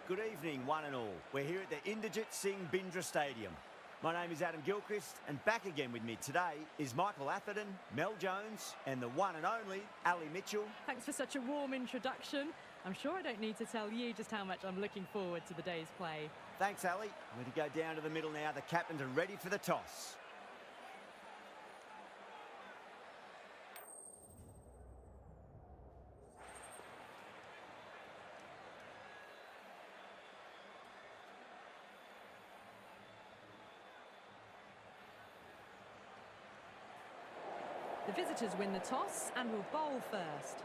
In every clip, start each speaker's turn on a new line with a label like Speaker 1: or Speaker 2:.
Speaker 1: Good evening, one and all. We're here at the Inderjit Singh Bindra Stadium. My name is Adam Gilchrist, and back again with me today is Michael Atherton, Mel Jones, and the one and only Ali Mitchell.
Speaker 2: Thanks for such a warm introduction. I'm sure I don't need to tell you just how much I'm looking forward to the day's play.
Speaker 1: Thanks, Ali. We're going to go down to the middle now. The captains are ready for the toss.
Speaker 2: The visitors win the toss and will bowl first.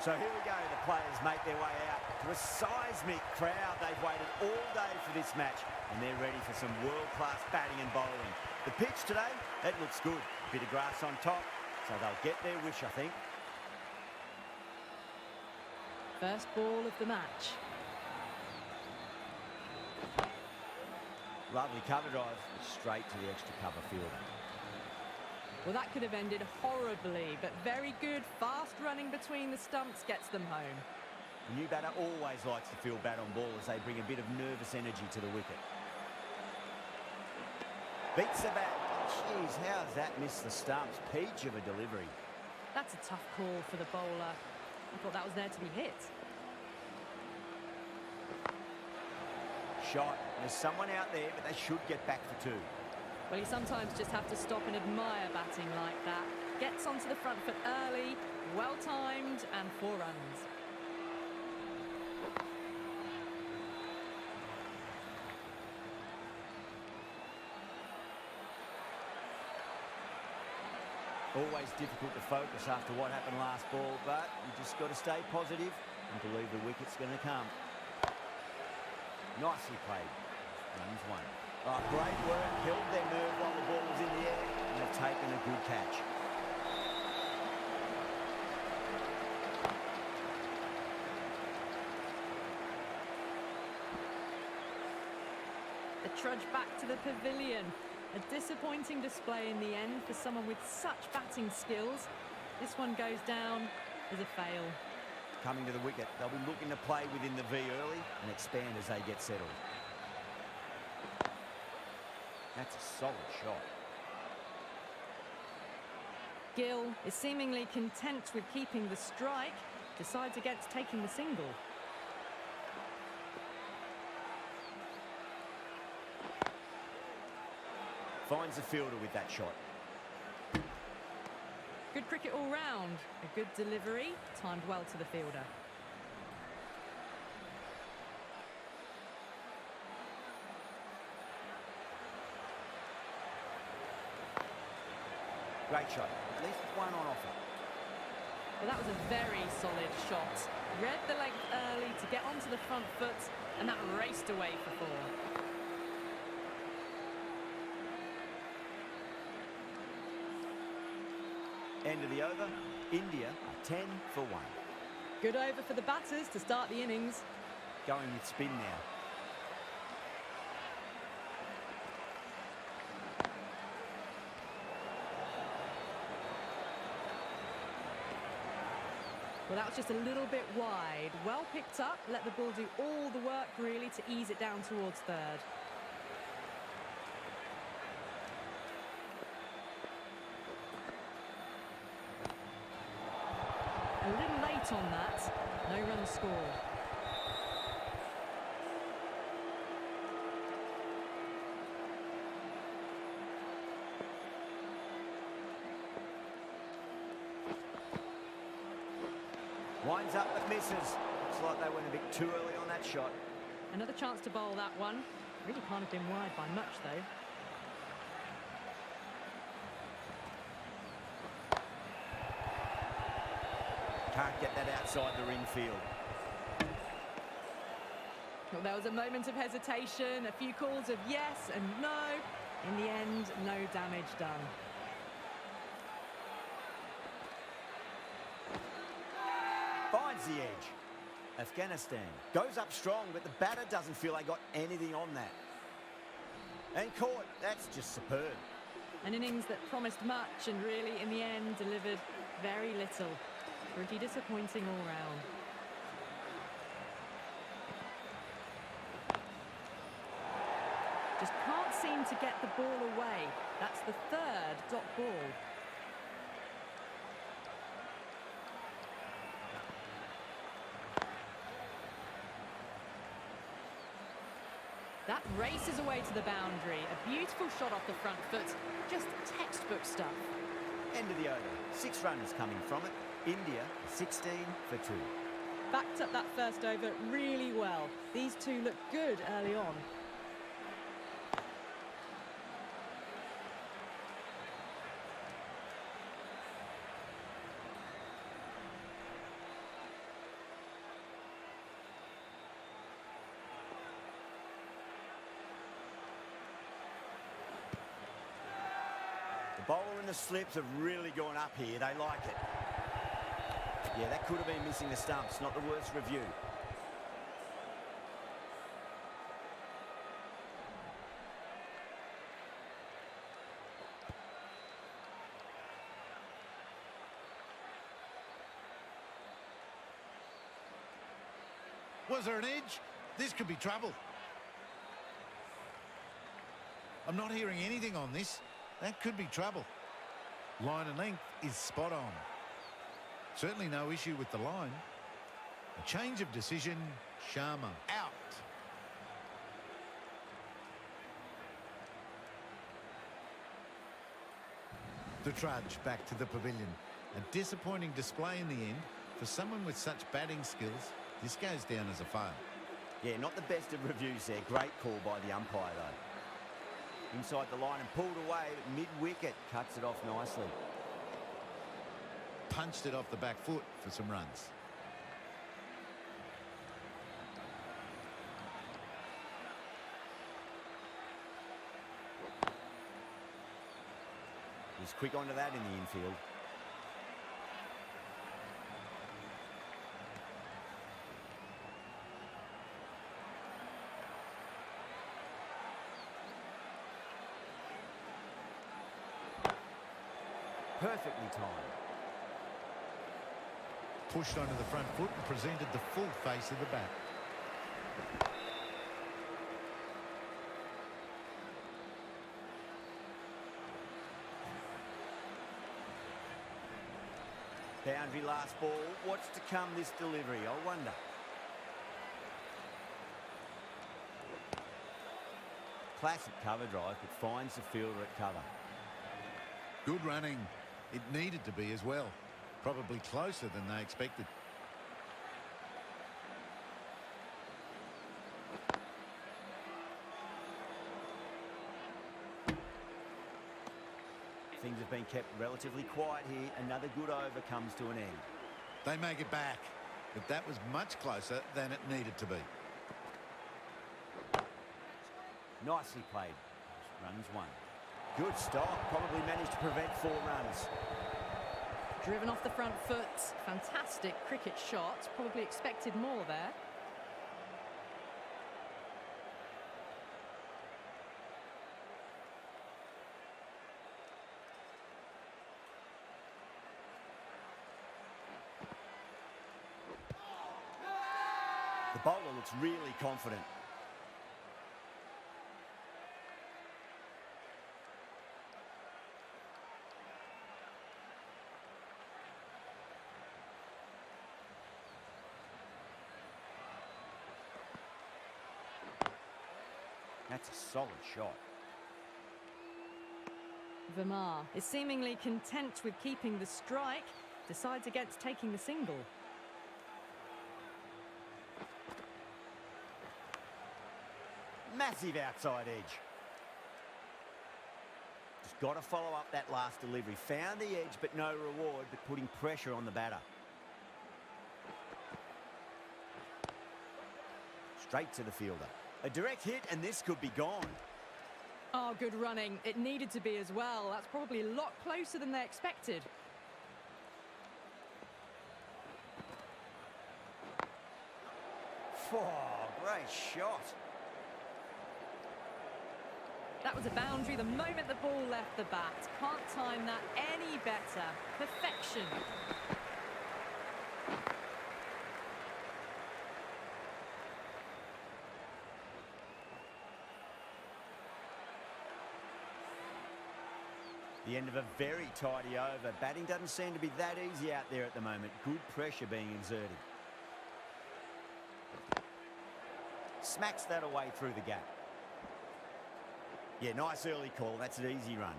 Speaker 1: So here we go, the players make their way out to a seismic crowd. They've waited all day for this match and they're ready for some world-class batting and bowling. The pitch today, that looks good. A bit of grass on top, so they'll get their wish, I think.
Speaker 2: First ball of the match.
Speaker 1: Lovely cover drive, straight to the extra cover fielder.
Speaker 2: Well, that could have ended horribly, but very good, fast running between the stumps gets them home.
Speaker 1: The new batter always likes to field bat on ball as they bring a bit of nervous energy to the wicket. Beats the bat. Jeez, how has that missed the stumps? Peach of a delivery.
Speaker 2: That's a tough call for the bowler. I thought that was there to be hit.
Speaker 1: Shot. There's someone out there, but they should get back for two.
Speaker 2: Well, you sometimes just have to stop and admire batting like that. Gets onto the front foot early, well-timed, and 4 runs.
Speaker 1: Always difficult to focus after what happened last ball, but you just got to stay positive and believe the wicket's going to come. Nicely played. Runs one. Oh, great work. Held their nerve while the ball was in the air, and they've taken a good catch.
Speaker 2: The trudge back to the pavilion. A disappointing display in the end for someone with such batting skills. This one goes down as a fail.
Speaker 1: Coming to the wicket, they'll be looking to play within the V early and expand as they get settled. That's a solid shot.
Speaker 2: Gill is seemingly content with keeping the strike, decides against taking the single.
Speaker 1: Finds the fielder with that shot.
Speaker 2: Good cricket all round. A good delivery, timed well to the fielder.
Speaker 1: Great shot. At least one on offer.
Speaker 2: Well, that was a very solid shot. Read the length early to get onto the front foot, and that raced away for 4.
Speaker 1: End of the over. India are 10 for 1.
Speaker 2: Good over for the batters to start the innings.
Speaker 1: Going with spin now.
Speaker 2: Well, that was just a little bit wide. Well picked up, let the ball do all the work really to ease it down towards third. A little late on that. No run scored.
Speaker 1: Winds up but misses. Looks like they went a bit too early on that shot.
Speaker 2: Another chance to bowl that one. Really can't have been wide by much though.
Speaker 1: Can't get that outside the ring field.
Speaker 2: Well, there was a moment of hesitation, a few calls of yes and no. In the end, no damage done.
Speaker 1: Finds the edge. Afghanistan goes up strong, but the batter doesn't feel they got anything on that. And caught. That's just superb.
Speaker 2: An innings that promised much and really, in the end, delivered very little. Pretty disappointing all round. Just can't seem to get the ball away. That's the third dot ball. That races away to the boundary. A beautiful shot off the front foot. Just textbook stuff.
Speaker 1: End of the over. 6 runs coming from it. India 16 for 2.
Speaker 2: Backed up that first over really well. These two look good early on.
Speaker 1: The bowler and the slips have really gone up here. They like it. Yeah, that could have been missing the stumps. Not the worst review.
Speaker 3: Was there an edge? This could be trouble. I'm not hearing anything on this. That could be trouble. Line and length is spot on. Certainly no issue with the line. A change of decision. Sharma out. The trudge back to the pavilion. A disappointing display in the end. For someone with such batting skills, this goes down as a fail.
Speaker 1: Yeah, not the best of reviews there. Great call by the umpire, though. Inside the line and pulled away, but mid-wicket cuts it off nicely.
Speaker 3: Punched it off the back foot for some runs.
Speaker 1: He's quick onto that in the infield. Perfectly timed.
Speaker 3: Pushed onto the front foot and presented the full face of the bat.
Speaker 1: Boundary last ball. What's to come this delivery, I wonder. Classic cover drive, but finds the fielder at cover.
Speaker 3: Good running. It needed to be as well. Probably closer than they expected.
Speaker 1: Things have been kept relatively quiet here. Another good over comes to an end.
Speaker 3: They make it back, but that was much closer than it needed to be.
Speaker 1: Nicely played. Runs one. Good stop. Probably managed to prevent 4 runs.
Speaker 2: Driven off the front foot. Fantastic cricket shot. Probably expected more there.
Speaker 1: The bowler looks really confident. That's a solid shot.
Speaker 2: Verma is seemingly content with keeping the strike. Decides against taking the single.
Speaker 1: Massive outside edge. Just got to follow up that last delivery. Found the edge, but no reward, but putting pressure on the batter. Straight to the fielder. A direct hit, and this could be gone.
Speaker 2: Oh, good running. It needed to be as well. That's probably a lot closer than they expected.
Speaker 1: Oh, great shot.
Speaker 2: That was a boundary the moment the ball left the bat. Can't time that any better. Perfection.
Speaker 1: The end of a very tidy over. Batting doesn't seem to be that easy out there at the moment. Good pressure being exerted. Smacks that away through the gap. Yeah, nice early call. That's an easy run.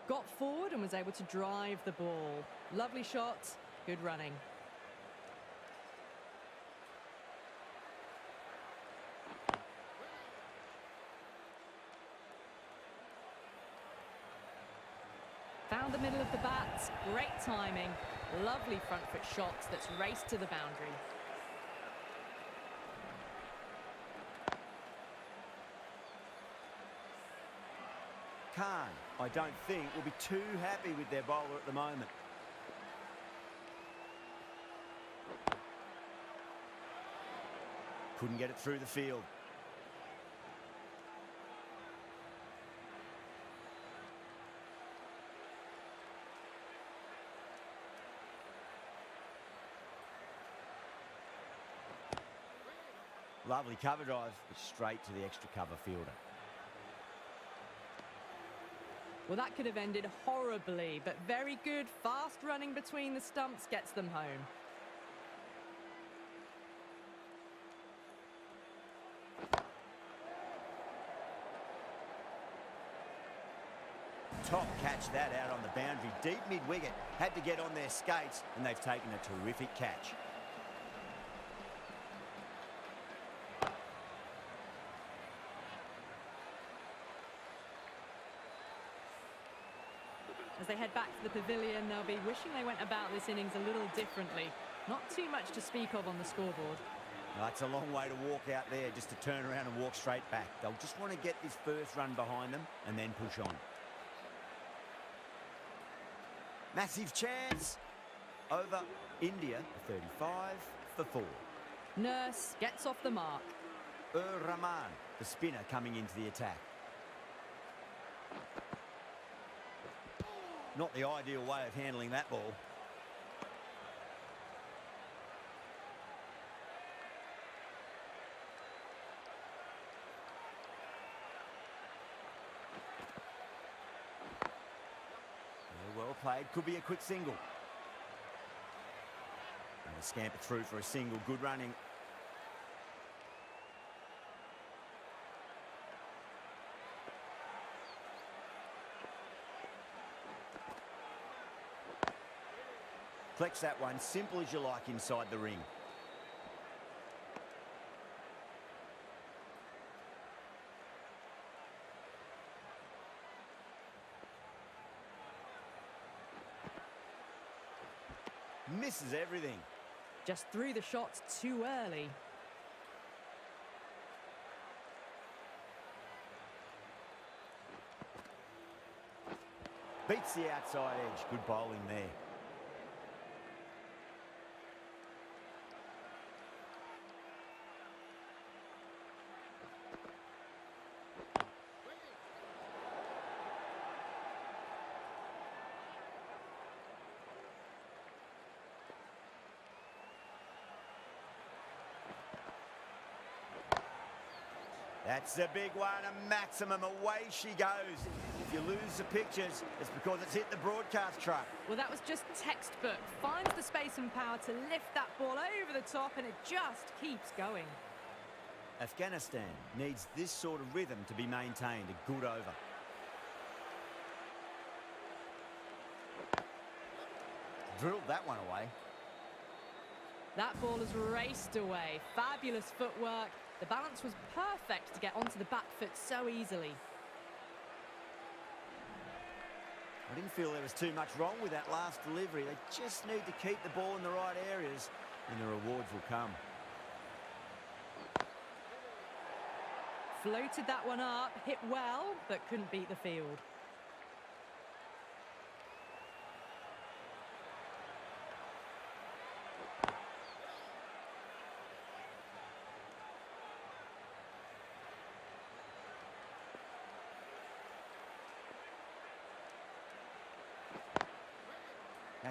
Speaker 2: Got forward and was able to drive the ball. Lovely shot, good running. Found the middle of the bat, great timing. Lovely front foot shot that's raced to the boundary.
Speaker 1: Khan, I don't think, will be too happy with their bowler at the moment. Couldn't get it through the field. Lovely cover drive, but straight to the extra cover fielder.
Speaker 2: Well, that could have ended horribly, but very good. Fast running between the stumps gets them home.
Speaker 1: Top catch that out on the boundary. Deep mid-wicket. Had to get on their skates, and they've taken a terrific catch.
Speaker 2: As they head back to the pavilion, they'll be wishing they went about this innings a little differently. Not too much to speak of on the scoreboard.
Speaker 1: No, it's a long way to walk out there just to turn around and walk straight back. They'll just want to get this first run behind them and then push on. Massive chance. Over India, 35 for 4.
Speaker 2: Nurse gets off the mark.
Speaker 1: Rahman, the spinner, coming into the attack. Not the ideal way of handling that ball. Well played. Could be a quick single. And a scamper through for a single. Good running. Collects that one, simple as you like, inside the ring. Misses everything.
Speaker 2: Just threw the shots too early.
Speaker 1: Beats the outside edge. Good bowling there. That's a big one, a maximum. Away she goes. If you lose the pictures, it's because it's hit the broadcast truck.
Speaker 2: Well, that was just textbook. Finds the space and power to lift that ball over the top, and it just keeps going.
Speaker 1: Afghanistan needs this sort of rhythm to be maintained. A good over. Drilled that one away.
Speaker 2: That ball has raced away. Fabulous footwork. The balance was perfect to get onto the back foot so easily.
Speaker 1: I didn't feel there was too much wrong with that last delivery. They just need to keep the ball in the right areas and the rewards will come.
Speaker 2: Floated that one up, hit well, but couldn't beat the field.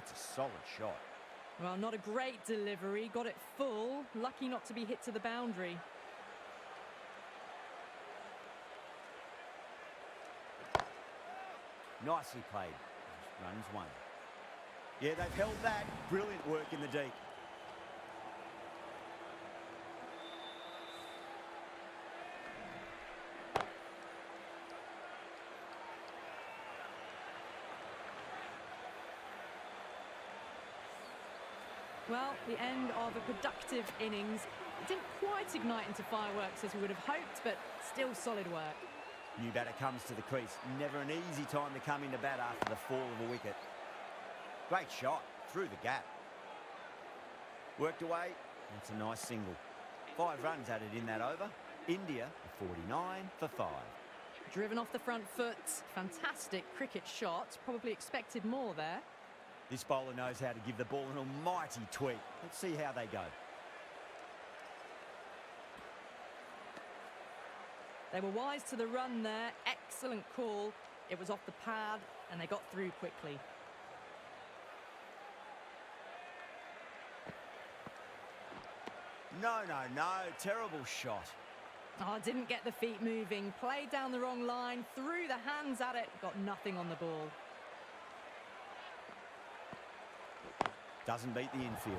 Speaker 1: That's a solid shot.
Speaker 2: Well, not a great delivery. Got it full. Lucky not to be hit to the boundary.
Speaker 1: Nicely played. Runs one. Yeah, they've held that. Brilliant work in the deep.
Speaker 2: Well, the end of a productive innings. It didn't quite ignite into fireworks as we would have hoped, but still solid work.
Speaker 1: New batter comes to the crease. Never an easy time to come into bat after the fall of a wicket. Great shot through the gap. Worked away. That's a nice single. 5 runs added in that over. India 49 for 5.
Speaker 2: Driven off the front foot. Fantastic cricket shot. Probably expected more there.
Speaker 1: This bowler knows how to give the ball an almighty tweak. Let's see how they go.
Speaker 2: They were wise to the run there. Excellent call. It was off the pad and they got through quickly.
Speaker 1: No, no, no. Terrible shot.
Speaker 2: Oh, didn't get the feet moving. Played down the wrong line. Threw the hands at it. Got nothing on the ball.
Speaker 1: Doesn't beat the infield.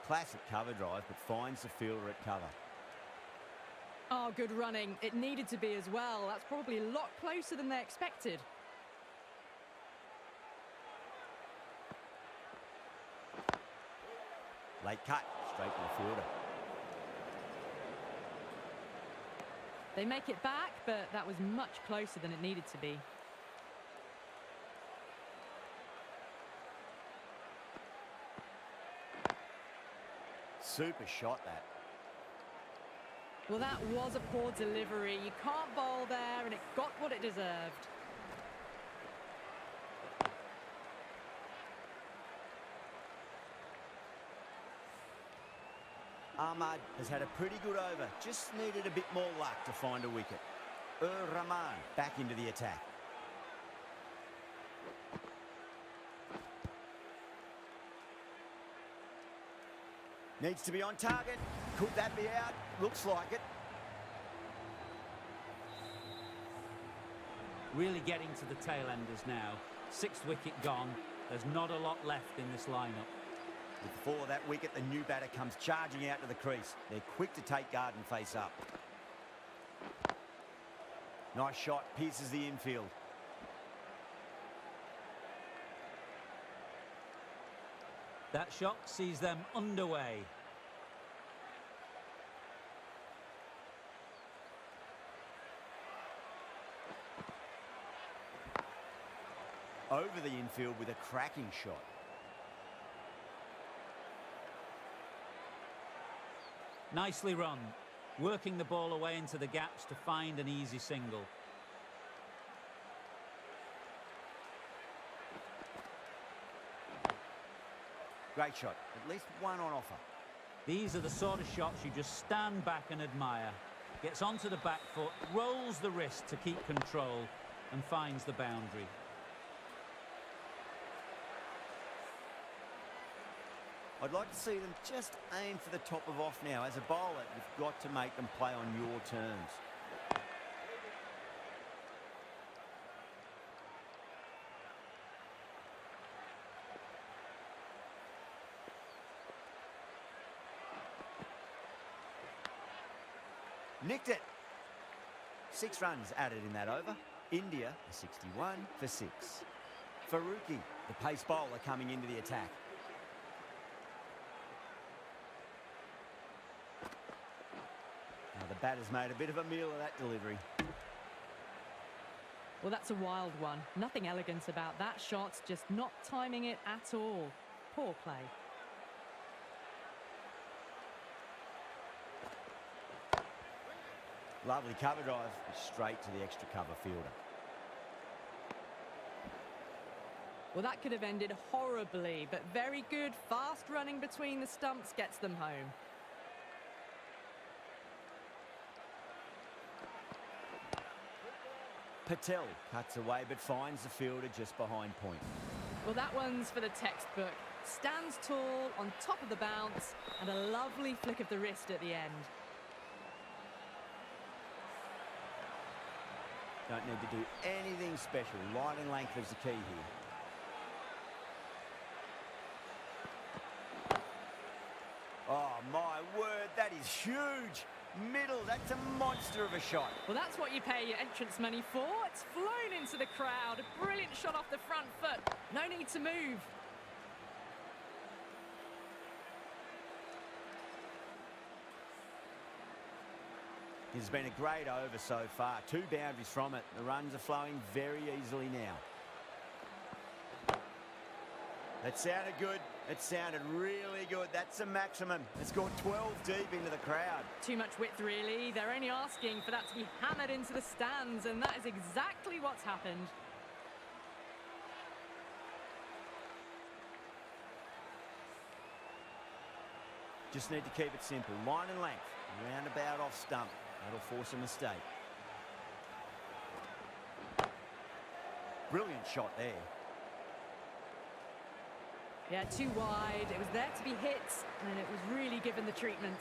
Speaker 1: Classic cover drive, but finds the fielder at cover.
Speaker 2: Oh, good running. It needed to be as well. That's probably a lot closer than they expected.
Speaker 1: Late cut, straight to the fielder.
Speaker 2: They make it back, but that was much closer than it needed to be.
Speaker 1: Super shot, that.
Speaker 2: Well, that was a poor delivery. You can't bowl there, and it got what it deserved.
Speaker 1: Ahmad has had a pretty good over. Just needed a bit more luck to find a wicket. Rahman back into the attack. Needs to be on target. Could that be out? Looks like it.
Speaker 4: Really getting to the tail enders now. 6th wicket gone. There's not a lot left in this lineup.
Speaker 1: With the fall of that wicket, the new batter comes charging out to the crease. They're quick to take guard and face up. Nice shot, pierces the infield.
Speaker 4: That shot sees them underway.
Speaker 1: Over the infield with a cracking shot.
Speaker 4: Nicely run. Working the ball away into the gaps to find an easy single.
Speaker 1: Great shot. At least one on offer.
Speaker 4: These are the sort of shots you just stand back and admire. Gets onto the back foot, rolls the wrist to keep control and finds the boundary.
Speaker 1: I'd like to see them just aim for the top of off now. As a bowler, you've got to make them play on your terms. Nicked it. 6 runs added in that over. India 61 for 6. Faruqi, the pace bowler, coming into the attack. Now the batter's made a bit of a meal of that delivery.
Speaker 2: Well, that's a wild one. Nothing elegant about that shot, just not timing it at all. Poor play.
Speaker 1: Lovely cover drive, straight to the extra cover fielder.
Speaker 2: Well, that could have ended horribly, but very good. Fast running between the stumps gets them home.
Speaker 1: Patel cuts away but finds the fielder just behind point.
Speaker 2: Well, that one's for the textbook. Stands tall, on top of the bounce, and a lovely flick of the wrist at the end.
Speaker 1: Don't need to do anything special. Line and length is the key here. Oh, my word, that is huge. Middle, that's a monster of a shot.
Speaker 2: Well, that's what you pay your entrance money for. It's flown into the crowd. A brilliant shot off the front foot. No need to move.
Speaker 1: It's been a great over so far. 2 boundaries from it. The runs are flowing very easily now. That sounded good. It sounded really good. That's a maximum. It's gone 12 deep into the crowd.
Speaker 2: Too much width, really. They're only asking for that to be hammered into the stands, and that is exactly what's happened.
Speaker 1: Just need to keep it simple. Line and length. Roundabout off stump. That'll force a mistake. Brilliant shot there.
Speaker 2: Yeah, too wide. It was there to be hit, and it was really given the treatment.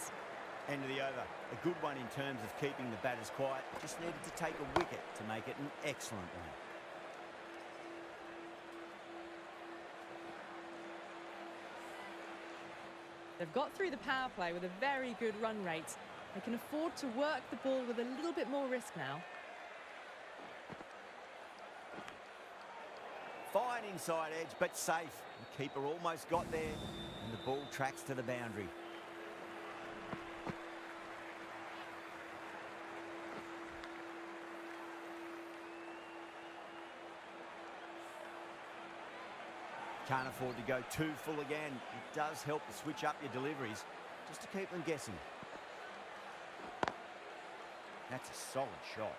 Speaker 1: End of the over. A good one in terms of keeping the batters quiet. Just needed to take a wicket to make it an excellent one.
Speaker 2: They've got through the power play with a very good run rate. They can afford to work the ball with a little bit more risk now.
Speaker 1: Fine inside edge, but safe. The keeper almost got there, and the ball tracks to the boundary. Can't afford to go too full again. It does help to switch up your deliveries, just to keep them guessing. That's a solid shot.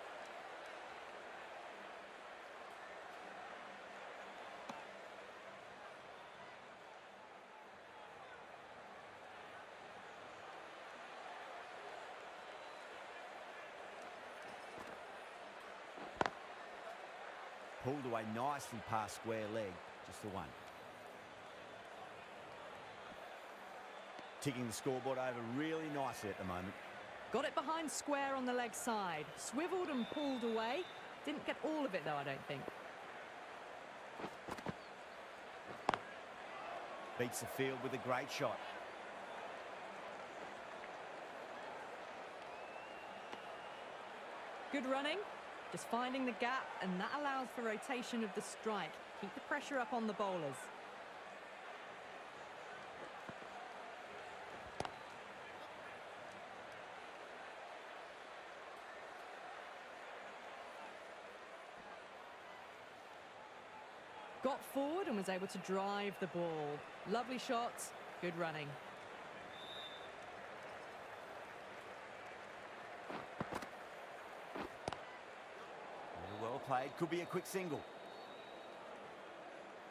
Speaker 1: Pulled away nicely past square leg, just the one. Ticking the scoreboard over really nicely at the moment.
Speaker 2: Got it behind square on the leg side. Swiveled and pulled away. Didn't get all of it, though, I don't think.
Speaker 1: Beats the field with a great shot.
Speaker 2: Good running. Just finding the gap, and that allows for rotation of the strike. Keep the pressure up on the bowlers. Got forward and was able to drive the ball. Lovely shots, good running.
Speaker 1: Well played, could be a quick single.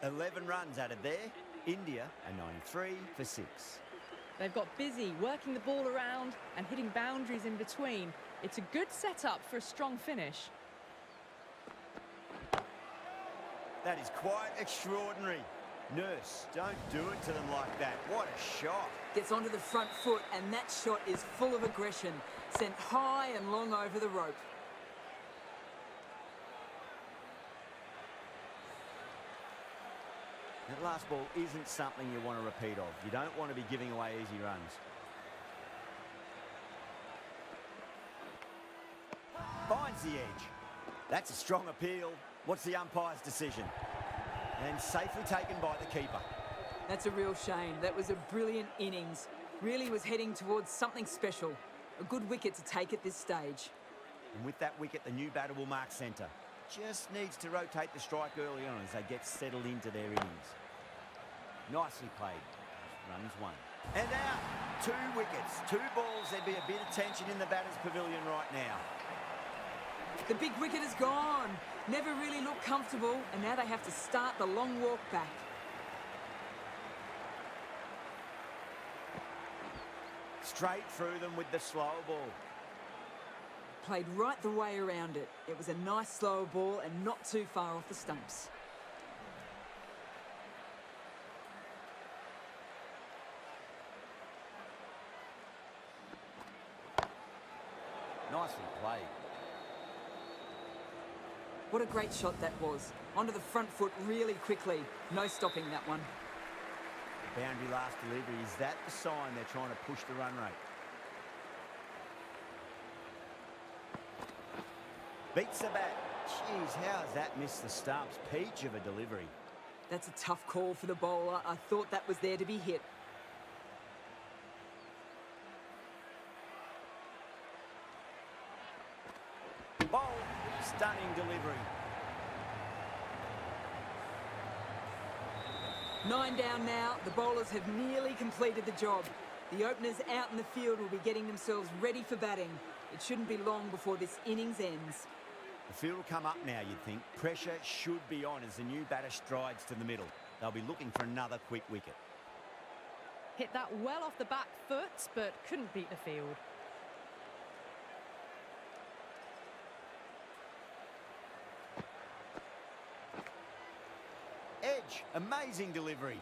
Speaker 1: 11 runs added there. India are 93 for 6.
Speaker 2: They've got busy working the ball around and hitting boundaries in between. It's a good setup for a strong finish.
Speaker 1: That is quite extraordinary. Nurse, don't do it to them like that. What a shot.
Speaker 5: Gets onto the front foot, and that shot is full of aggression. Sent high and long over the rope.
Speaker 1: That last ball isn't something you want to repeat of. You don't want to be giving away easy runs. Finds the edge. That's a strong appeal. What's the umpire's decision? And safely taken by the keeper.
Speaker 5: That's a real shame. That was a brilliant innings. Really was heading towards something special. A good wicket to take at this stage.
Speaker 1: And with that wicket, the new batter will mark centre. Just needs to rotate the strike early on as they get settled into their innings. Nicely played. Runs one. And out. 2 wickets. 2 balls. There'd be a bit of tension in the batter's pavilion right now.
Speaker 5: The big wicket is gone. Never really looked comfortable, and now they have to start the long walk back.
Speaker 1: Straight through them with the slow ball.
Speaker 5: played right the way around it. It was a nice slower ball and not too far off the stumps.
Speaker 1: Nicely played.
Speaker 5: What a great shot that was. Onto the front foot really quickly. No stopping that one.
Speaker 1: Boundary last delivery. Is that the sign they're trying to push the run rate? Beats the bat. Jeez, how has that missed the stumps? Peach of a delivery.
Speaker 5: That's a tough call for the bowler. I thought that was there to be hit.
Speaker 1: Bowl. Stunning delivery.
Speaker 5: 9 down now. The bowlers have nearly completed the job. The openers out in the field will be getting themselves ready for batting. It shouldn't be long before this innings ends.
Speaker 1: The field will come up now, you'd think. Pressure should be on as the new batter strides to the middle. They'll be looking for another quick wicket.
Speaker 2: Hit that well off the back foot, but couldn't beat the field.
Speaker 1: Edge, amazing delivery.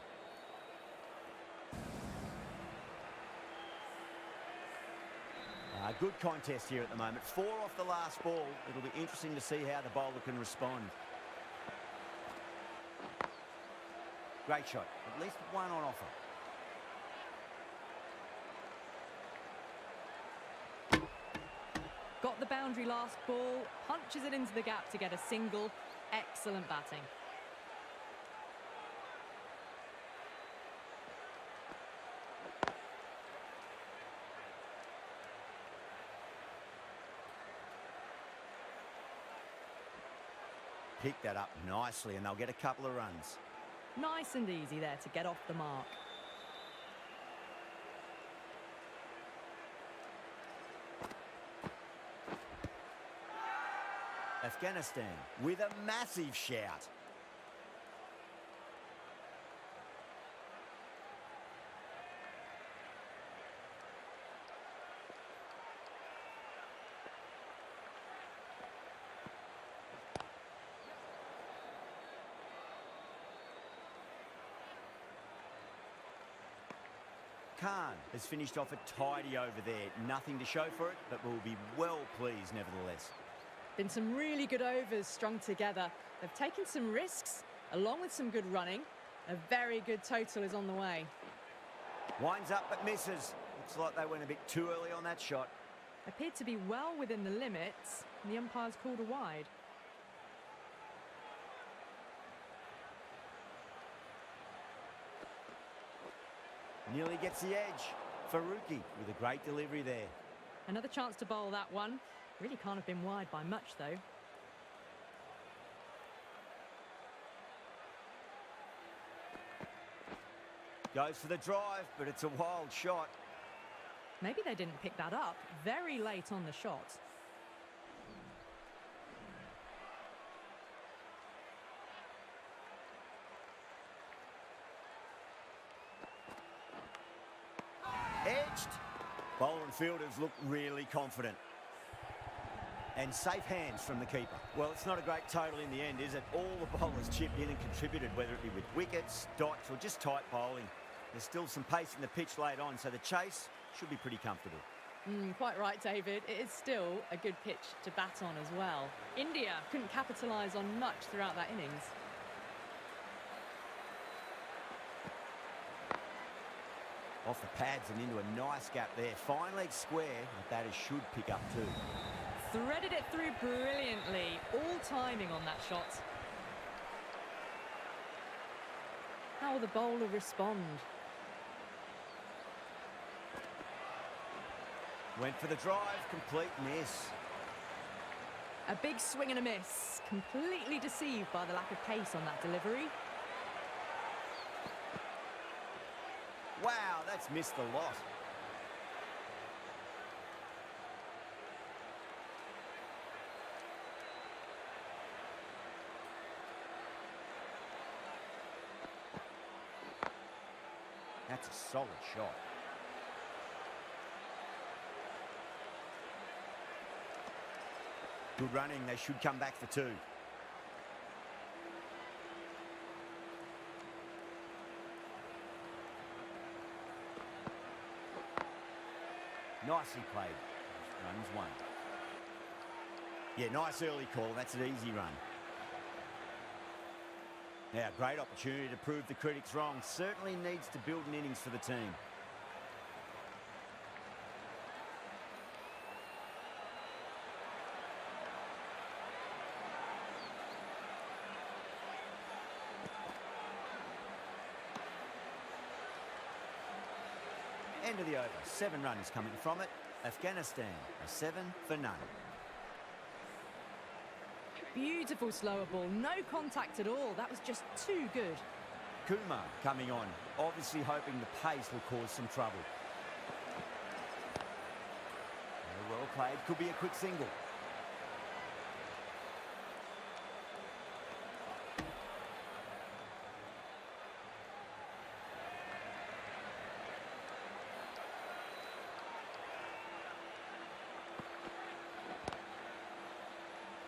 Speaker 1: Good contest here at the moment. 4 off the last ball. It'll be interesting to see how the bowler can respond. Great shot. At least one on offer.
Speaker 2: Got the boundary last ball, punches it into the gap to get a single. Excellent batting.
Speaker 1: Pick that up nicely and they'll get a couple of runs.
Speaker 2: Nice and easy there to get off the mark.
Speaker 1: Afghanistan with a massive shout. Khan has finished off a tidy over there. Nothing to show for it, but will be well pleased nevertheless.
Speaker 2: Been some really good overs strung together. They've taken some risks, along with some good running. A very good total is on the way.
Speaker 1: Winds up but misses. Looks like they went a bit too early on that shot.
Speaker 2: Appeared to be well within the limits, and the umpire's called a wide.
Speaker 1: Nearly gets the edge. Faruqi with a great delivery there.
Speaker 2: Another chance to bowl that one. Really can't have been wide by much, though.
Speaker 1: Goes for the drive, but it's a wild shot.
Speaker 2: Maybe they didn't pick that up very late on the shot.
Speaker 1: Edged. Bowler and fielders look really confident. And safe hands from the keeper. Well, it's not a great total in the end, is it? All the bowlers chipped in and contributed, whether it be with wickets, dots, or just tight bowling. There's still some pace in the pitch late on, so the chase should be pretty comfortable.
Speaker 2: Quite right, David. It is still a good pitch to bat on as well. India couldn't capitalise on much throughout that innings.
Speaker 1: Off the pads and into a nice gap there. Fine leg square, the batters should pick up too.
Speaker 2: Threaded it through brilliantly. All timing on that shot. How will the bowler respond?
Speaker 1: Went for the drive, complete miss.
Speaker 2: A big swing and a miss. Completely deceived by the lack of pace on that delivery.
Speaker 1: Wow, that's missed a lot. That's a solid shot. Good running. They should come back for two. Nicely played. Runs one. Yeah, nice early call. That's an easy run. Now, great opportunity to prove the critics wrong. Certainly needs to build an innings for the team. End of the over. 7 runs coming from it. Afghanistan, a 7 for none.
Speaker 2: Beautiful slower ball, no contact at all. That was just too good.
Speaker 1: Kumar coming on, obviously hoping the pace will cause some trouble. Well played, could be a quick single.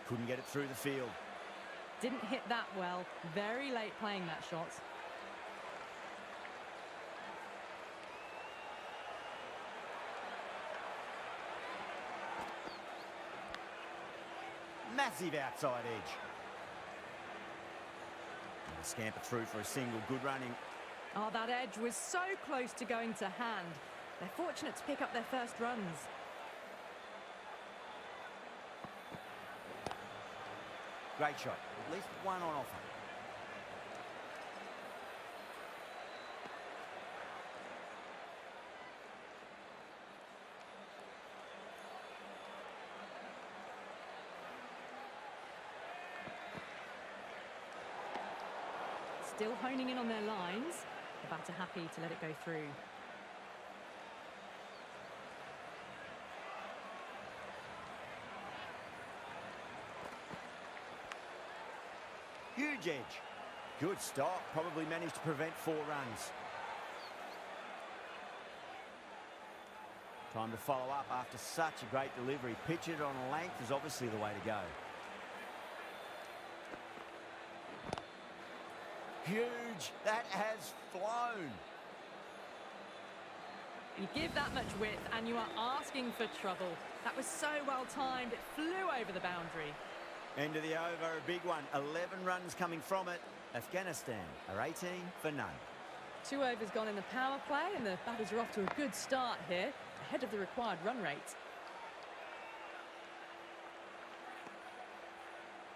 Speaker 1: Couldn't get it through the field.
Speaker 2: Didn't hit that well. Very late playing that shot.
Speaker 1: Massive outside edge. And a scamper through for a single. Good running.
Speaker 2: Oh, that edge was so close to going to hand. They're fortunate to pick up their first runs.
Speaker 1: Great shot. At least one on offer.
Speaker 2: Still honing in on their lines. The batter happy to let it go through.
Speaker 1: Huge edge. Good stop. Probably managed to prevent 4 runs. Time to follow up after such a great delivery. Pitch it on a length is obviously the way to go. Huge. That has flown.
Speaker 2: You give that much width and you are asking for trouble. That was so well timed. It flew over the boundary.
Speaker 1: End of the over, a big one. 11 runs coming from it. Afghanistan are 18 for none.
Speaker 2: 2 overs gone in the power play and the batters are off to a good start here, ahead of the required run rate.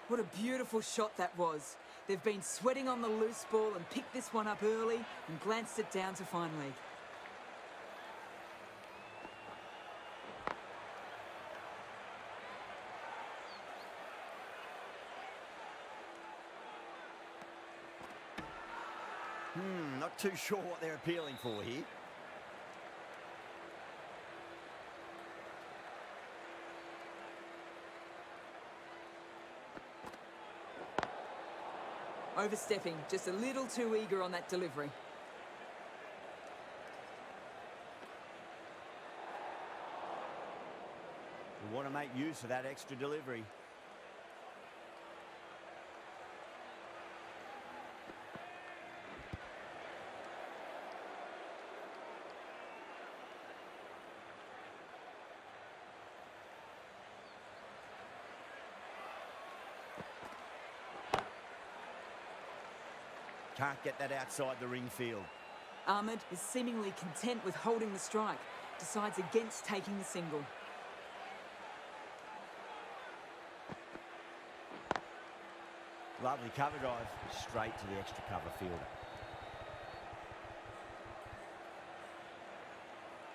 Speaker 5: What a beautiful shot that was. They've been sweating on the loose ball and picked this one up early and glanced it down to fine leg.
Speaker 1: Not too sure what they're appealing for here.
Speaker 5: Overstepping, just a little too eager on that delivery.
Speaker 1: We want to make use of that extra delivery. Can't get that outside the ring field.
Speaker 5: Ahmed is seemingly content with holding the strike, decides against taking the single.
Speaker 1: Lovely cover drive, straight to the extra cover fielder.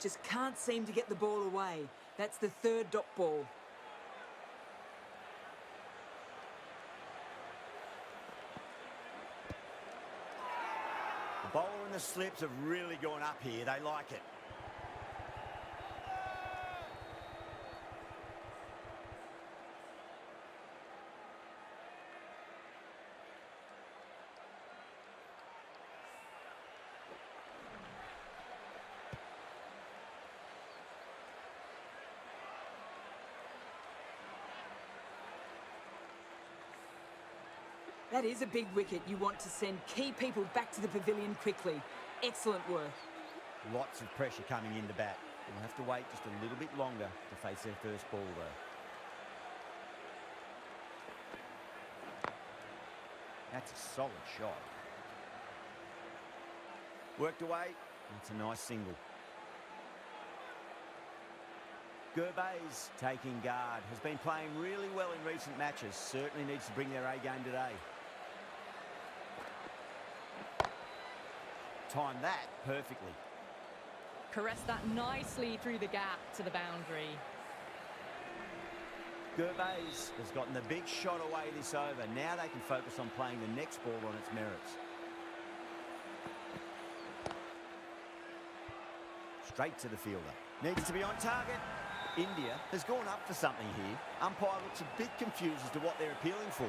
Speaker 5: Just can't seem to get the ball away. That's the 3rd dot ball.
Speaker 1: The bowler and the slips have really gone up here. They like it.
Speaker 5: That is a big wicket. You want to send key people back to the pavilion quickly. Excellent work.
Speaker 1: Lots of pressure coming in to bat. We'll have to wait just a little bit longer to face their first ball, though. That's a solid shot. Worked away. That's a nice single. Gervais taking guard. Has been playing really well in recent matches. Certainly needs to bring their A game today. Timed that perfectly.
Speaker 2: Caressed that nicely through the gap to the boundary.
Speaker 1: Gervais has gotten the big shot away this over. Now they can focus on playing the next ball on its merits. Straight to the fielder. Needs to be on target. India has gone up for something here. Umpire looks a bit confused as to what they're appealing for.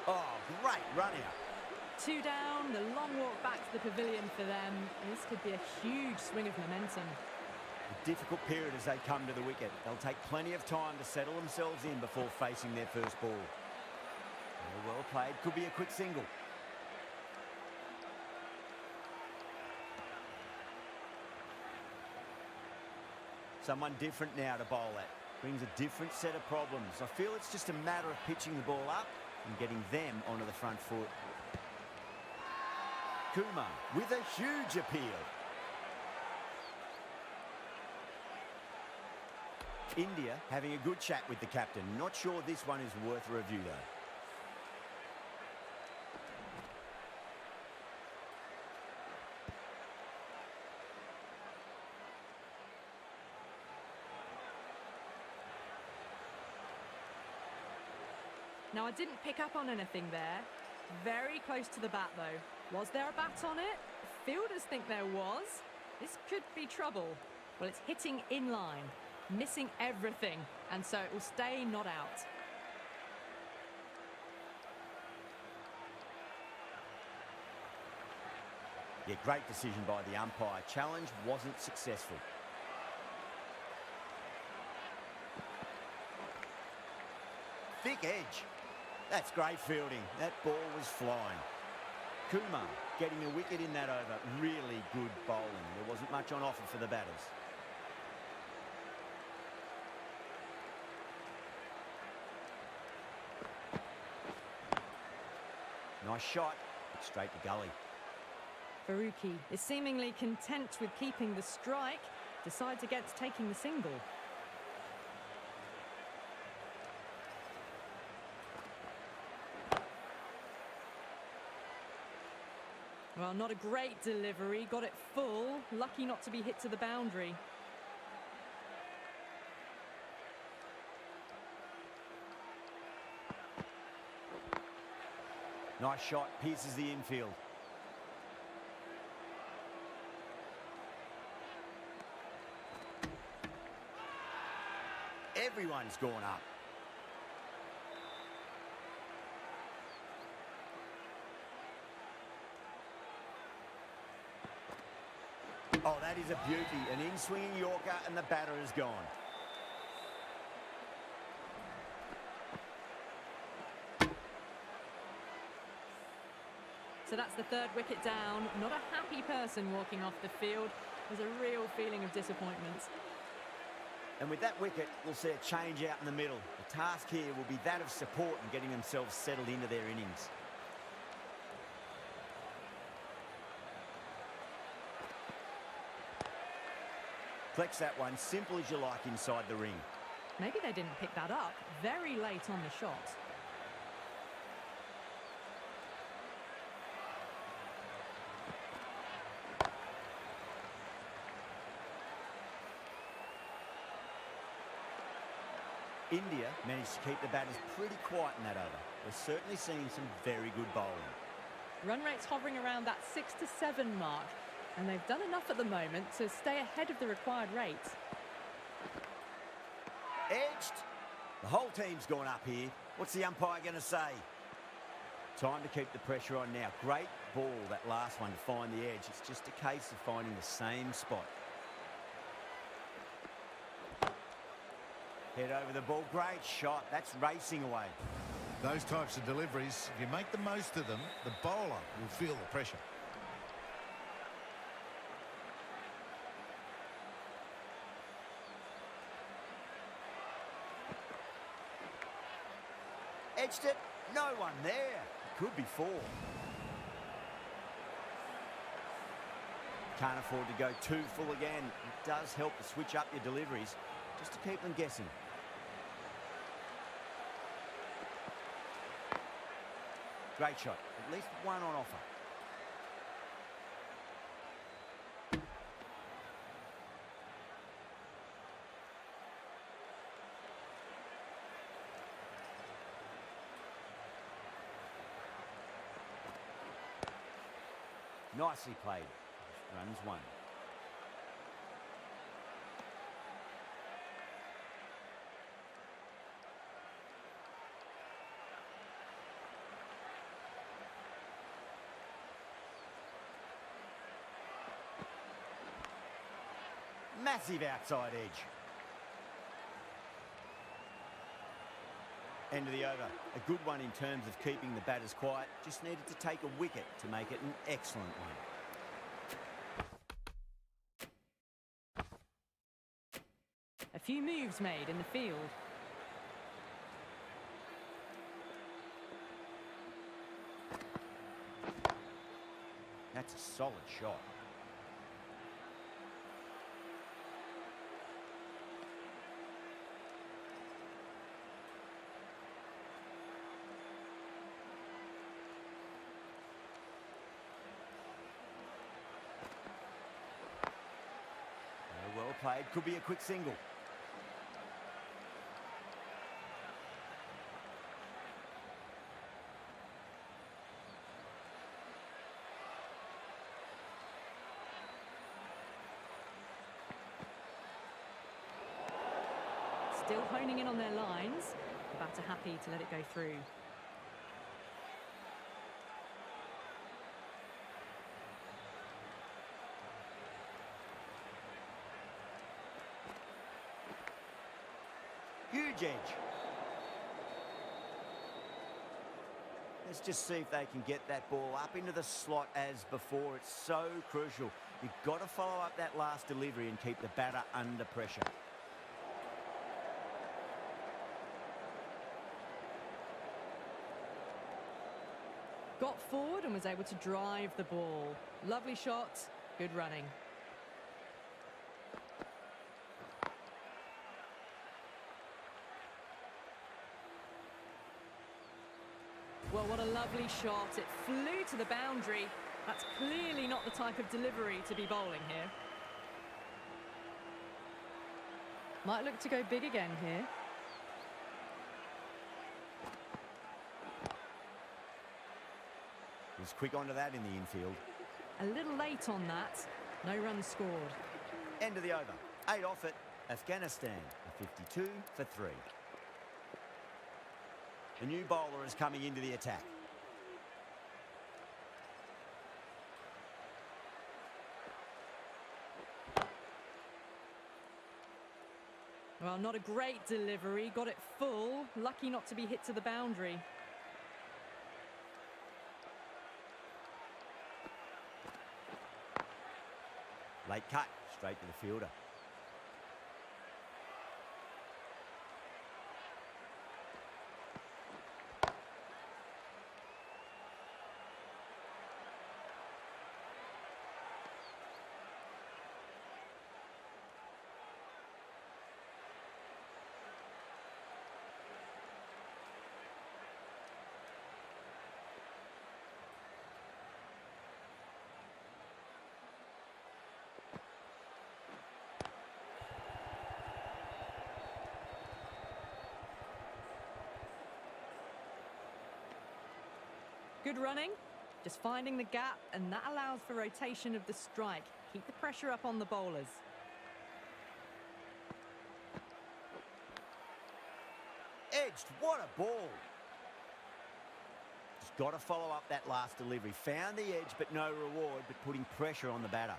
Speaker 1: Oh, great run out.
Speaker 2: 2 down, the long walk back to the pavilion for them. This could be a huge swing of momentum.
Speaker 1: A difficult period as they come to the wicket. They'll take plenty of time to settle themselves in before facing their first ball. Well played. Could be a quick single. Someone different now to bowl at. Brings a different set of problems. I feel it's just a matter of pitching the ball up and getting them onto the front foot. Kumar with a huge appeal. India having a good chat with the captain. Not sure this one is worth a review though.
Speaker 2: Now, I didn't pick up on anything there. Very close to the bat, though. Was there a bat on it? Fielders think there was. This could be trouble. Well, it's hitting in line, missing everything, and so it will stay not out.
Speaker 1: Yeah, great decision by the umpire. Challenge wasn't successful. Thick edge. That's great fielding. That ball was flying. Kumar getting a wicket in that over. Really good bowling. There wasn't much on offer for the batters. Nice shot. Straight to gully.
Speaker 2: Faruqi is seemingly content with keeping the strike, decides against taking the single. Well, not a great delivery, got it full, lucky not to be hit to the boundary.
Speaker 1: Nice shot, pierces the infield. Everyone's gone up. Oh, that is a beauty. An in-swinging Yorker and the batter is gone.
Speaker 2: So that's the third wicket down. Not a happy person walking off the field. There's a real feeling of disappointment.
Speaker 1: And with that wicket, we'll see a change out in the middle. The task here will be that of support and getting themselves settled into their innings. Flex that one, simple as you like inside the ring.
Speaker 2: Maybe they didn't pick that up. Very late on the shot.
Speaker 1: India managed to keep the batters pretty quiet in that over. We're certainly seeing some very good bowling.
Speaker 2: Run rate's hovering around that 6 to 7 mark, and they've done enough at the moment to stay ahead of the required rate.
Speaker 1: Edged. The whole team's gone up here. What's the umpire going to say? Time to keep the pressure on now. Great ball, that last one, to find the edge. It's just a case of finding the same spot. Head over the ball. Great shot. That's racing away.
Speaker 3: Those types of deliveries, if you make the most of them, the bowler will feel the pressure.
Speaker 1: Edged it. No one there. Could be four. Can't afford to go too full again. It does help to switch up your deliveries just to keep them guessing. Great shot. At least one on offer. Nicely played. Runs one. Massive outside edge. End of the over. A good one in terms of keeping the batters quiet. Just needed to take a wicket to make it an excellent one.
Speaker 2: A few moves made in the field.
Speaker 1: That's a solid shot. Well played. Could be a quick single.
Speaker 2: Still honing in on their lines. The batter happy to let it go through.
Speaker 1: Huge edge. Let's just see if they can get that ball up into the slot as before. It's so crucial. You've got to follow up that last delivery and keep the batter under pressure.
Speaker 2: Got forward and was able to drive the ball. Lovely shot, good running. Well, what a lovely shot. It flew to the boundary. That's clearly not the type of delivery to be bowling here. Might look to go big again here.
Speaker 1: He's quick onto that in the infield.
Speaker 2: A little late on that. No runs scored.
Speaker 1: End of the over. 8 off it. Afghanistan, a 52 for 3. The new bowler is coming into the attack.
Speaker 2: Well, not a great delivery. Got it full. Lucky not to be hit to the boundary.
Speaker 1: Late cut, straight to the fielder.
Speaker 2: Good running, just finding the gap, and that allows for rotation of the strike. Keep the pressure up on the bowlers.
Speaker 1: edged. What a ball. Just got to follow up that last delivery. Found the edge, but no reward, but putting pressure on the batter.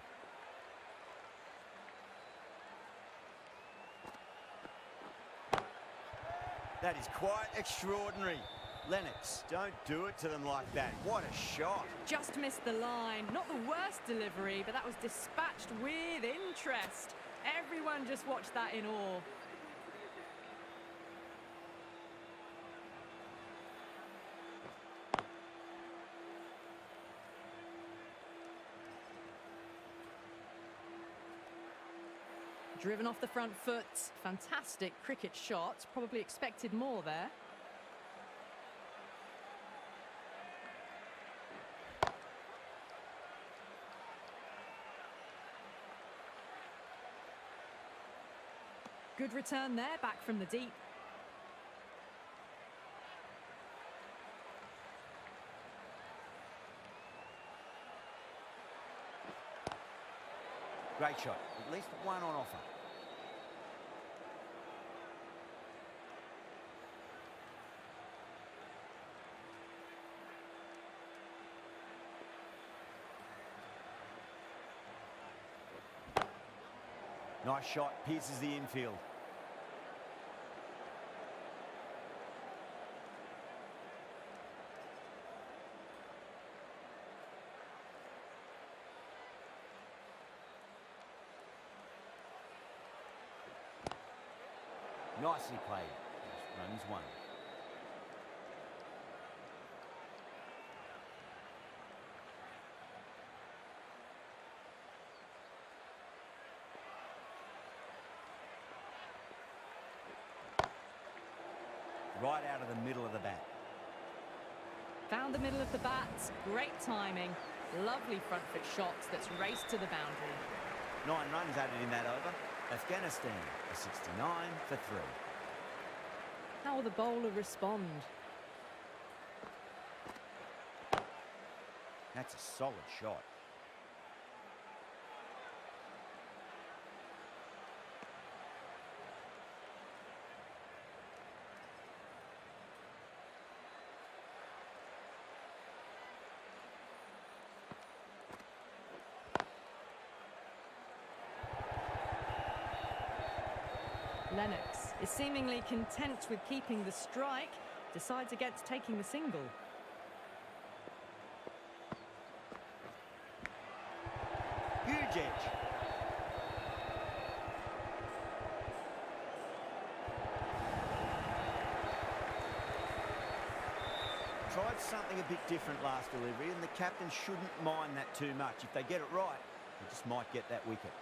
Speaker 1: That is quite extraordinary. Lennox, don't do it to them like that. What a shot.
Speaker 2: Just missed the line. Not the worst delivery, but that was dispatched with interest. Everyone just watched that in awe. Driven off the front foot. Fantastic cricket shot. Probably expected more there. Good return there, back from the deep.
Speaker 1: Great shot. At least one on offer. Nice shot, pierces the infield. Nicely played. Runs one. Right out of the middle of the bat.
Speaker 2: Found the middle of the bat. Great timing. Lovely front foot shots that's raced to the boundary.
Speaker 1: 9 runs added in that over. Afghanistan, a 69 for 3.
Speaker 2: How will the bowler respond?
Speaker 1: That's a solid shot.
Speaker 2: Lennox is seemingly content with keeping the strike, decides against taking the single.
Speaker 1: Huge edge. Tried something a bit different last delivery, and the captain shouldn't mind that too much. If they get it right, they just might get that wicket.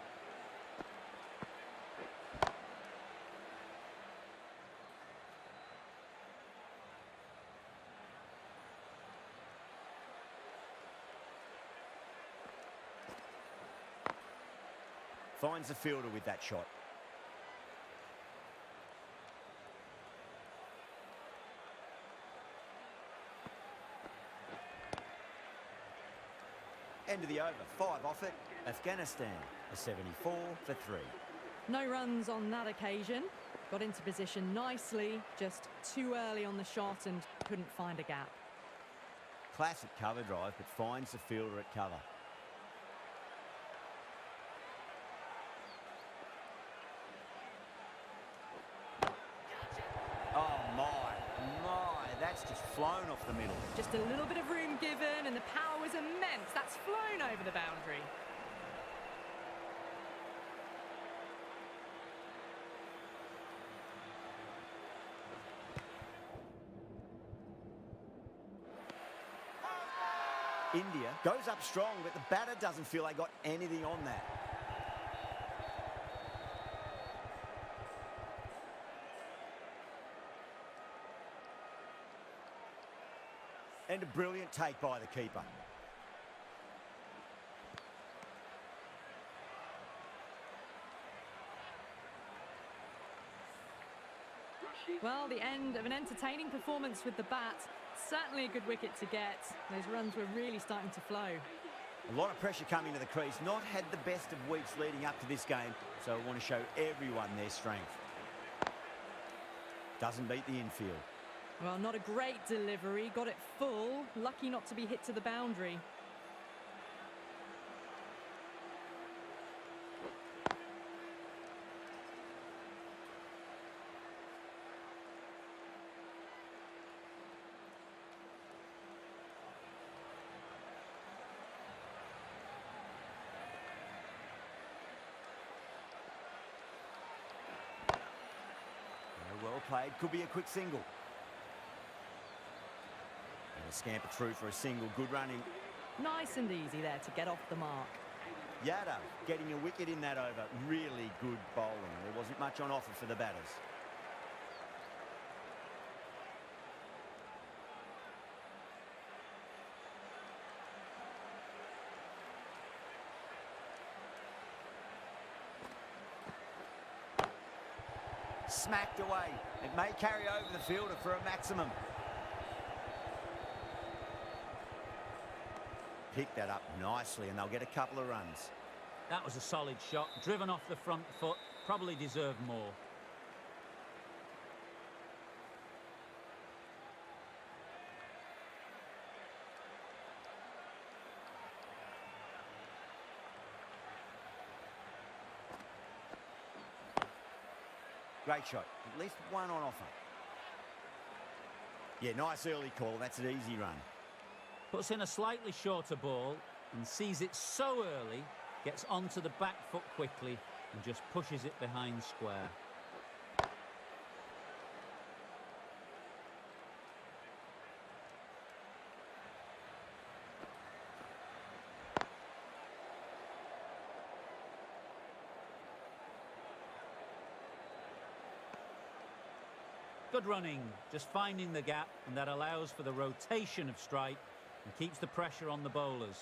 Speaker 1: Finds the fielder with that shot. End of the over. 5 off it. Afghanistan, a 74 for 3.
Speaker 2: No runs on that occasion. Got into position nicely, just too early on the shot and couldn't find a gap.
Speaker 1: Classic cover drive, but finds the fielder at cover. Oh my, that's just flown off the middle.
Speaker 2: Just a little bit of room given and the power was immense. That's flown over the boundary.
Speaker 1: India goes up strong, but the batter doesn't feel they got anything on that. And a brilliant take by the keeper.
Speaker 2: Well, the end of an entertaining performance with the bat. Certainly a good wicket to get. Those runs were really starting to flow.
Speaker 1: A lot of pressure coming to the crease. Not had the best of weeks leading up to this game, so I want to show everyone their strength. Doesn't beat the infield.
Speaker 2: Well, not a great delivery. Got it full. Lucky not to be hit to the boundary.
Speaker 1: Well played. Could be a quick single. And a scamper through for a single. Good running.
Speaker 2: Nice and easy there to get off the mark.
Speaker 1: Yada getting a wicket in that over. Really good bowling. There wasn't much on offer for the batters. Smacked away. It may carry over the fielder for a maximum. Pick that up nicely and they'll get a couple of runs.
Speaker 4: That was a solid shot, driven off the front foot, probably deserved more.
Speaker 1: Great shot. At least one on offer. Yeah, nice early call. That's an easy run.
Speaker 4: Puts in a slightly shorter ball and sees it so early, gets onto the back foot quickly and just pushes it behind square. Good running, just finding the gap, and that allows for the rotation of strike and keeps the pressure on the bowlers.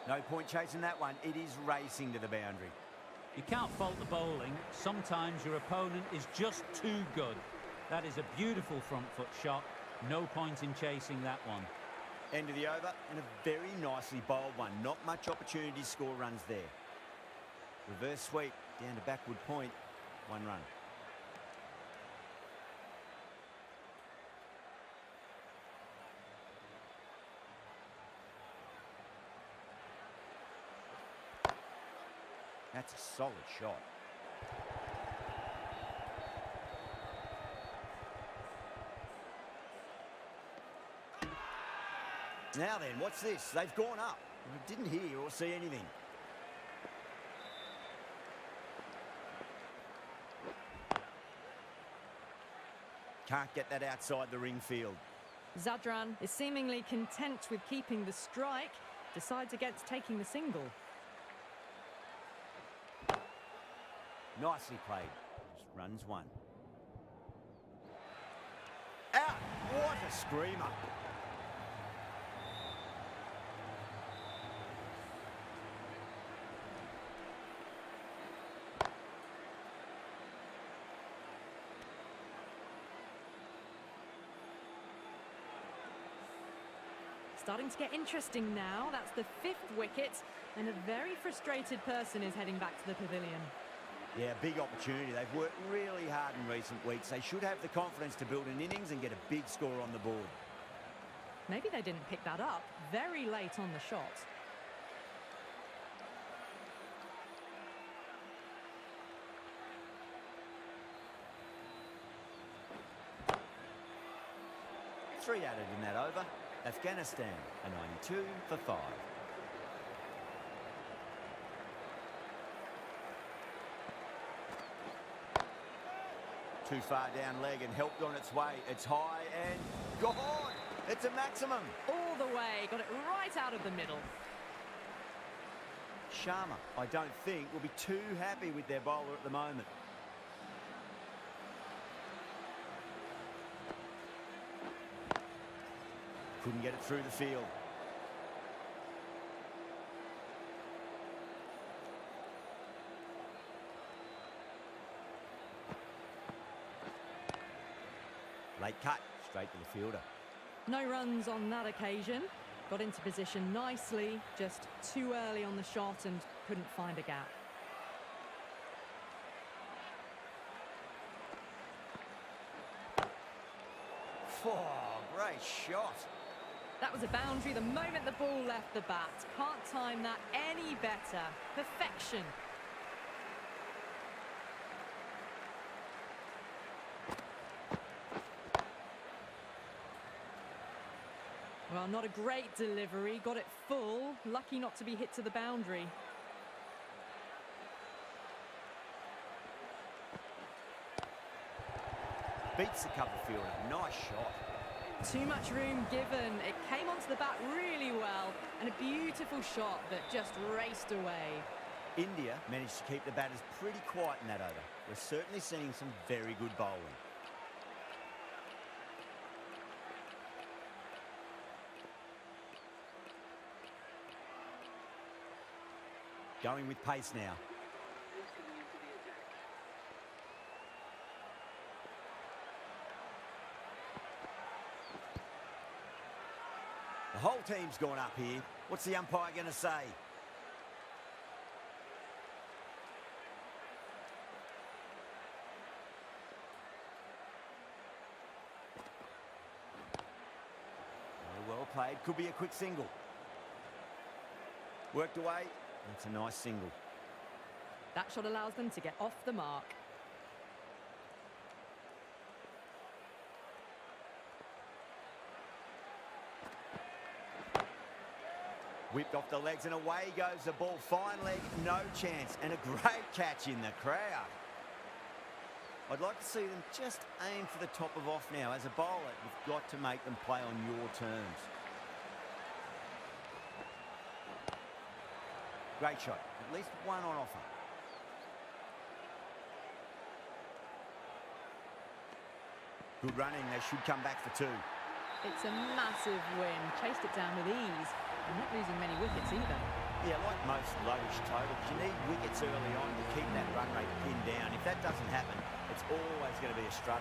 Speaker 1: No point chasing that one. It is racing to the boundary.
Speaker 4: You can't fault the bowling. Sometimes your opponent is just too good. That is a beautiful front foot shot. No point in chasing that one.
Speaker 1: End of the over and a very nicely bowled one. Not much opportunity to score runs there. Reverse sweep down to backward point. 1 run. That's a solid shot. Now then, what's this? They've gone up. I didn't hear or see anything. Can't get that outside the ring field.
Speaker 2: Zadran is seemingly content with keeping the strike, decides against taking the single.
Speaker 1: Nicely played. Just runs 1. Out! What a screamer.
Speaker 2: Starting to get interesting now. That's the 5th wicket, and a very frustrated person is heading back to the pavilion.
Speaker 1: Yeah, big opportunity. They've worked really hard in recent weeks. They should have the confidence to build an innings and get a big score on the board.
Speaker 2: Maybe they didn't pick that up very late on the shot.
Speaker 1: Three added in that over. Afghanistan, a 92 for 5. Too far down leg and helped on its way. It's high and gone. It's a maximum.
Speaker 2: All the way, got it right out of the middle.
Speaker 1: Sharma, I don't think, will be too happy with their bowler at the moment. Couldn't get it through the field. Late cut, straight to the fielder.
Speaker 2: No runs on that occasion. Got into position nicely, just too early on the shot and couldn't find a gap.
Speaker 1: Oh, great shot.
Speaker 2: That was a boundary the moment the ball left the bat. Can't time that any better. Perfection. Well, not a great delivery. Got it full. Lucky not to be hit to the boundary.
Speaker 1: Beats the cover fielder. Nice shot.
Speaker 2: Too much room given. It came onto the bat really well. And a beautiful shot that just raced away.
Speaker 1: India managed to keep the batters pretty quiet in that over. We're certainly seeing some very good bowling. Going with pace now. The whole team's gone up here. What's the umpire going to say? Very well played. Could be a quick single. Worked away. That's a nice single.
Speaker 2: That shot allows them to get off the mark.
Speaker 1: Whipped off the legs and away goes the ball. Fine leg, no chance. And a great catch in the crowd. I'd like to see them just aim for the top of off now. As a bowler, you've got to make them play on your terms. Great shot. At least one on offer. Good running. They should come back for two.
Speaker 2: It's a massive win. Chased it down with ease. And not losing many wickets either.
Speaker 1: Yeah, like most lowish totals, you need wickets early on to keep that run rate pinned down. If that doesn't happen, it's always going to be a struggle.